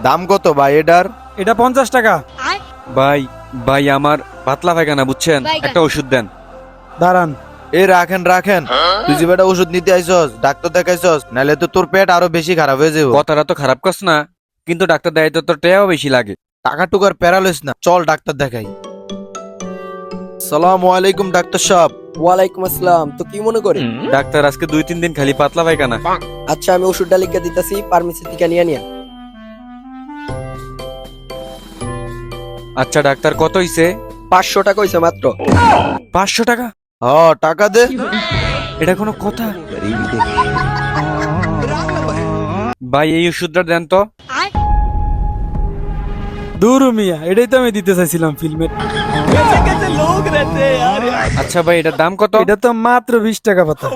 দাম কত ভাই এটার? এটা 50 টাকা। ভাই ভাই আমার পাতলা পায়খানা বুঝছেন, একটা ওষুধ দেন। দাঁড়ান। এ রাখেন রাখেন, তুই যে বেটা ওষুধ নিতে আইছস, ডাক্তার দেখাইছস, নাহলে তো তোর পেট আরো বেশি খারাপ হয়ে যাবে। কথাটা তো খারাপ করছ না, কিন্তু ডাক্তার দেয় তো তোর টেয়াও বেশি লাগে। টাকা টুকার প্যারালিস না, চল ডাক্তার দেখাই। সালাম আলাইকুম ডাক্তার সাহেব। ওয়ালাইকুম আসসালাম। তো কি মনে করে? ডাক্তার আজকে 2-3 দিন খালি পাতলা পায়খানা। আচ্ছা, আমি ওষুধটা লিখে দিতেছি, ফার্মেসি থেকে নিয়ে নিয়া। আচ্ছা ডাক্তার, কত হইছে? 500 টাকা হইছে মাত্র। 500 টাকা? হ টাকা দে। এটা কোনো কথা? ভাই এই ওষুধটা দেন তো। দূর মিয়া, এটাই তো আমি দিতে চাইছিলাম ফিল্মের। আচ্ছা ভাই এটার দাম কত? এটা তো মাত্র 20 টাকা পাতা।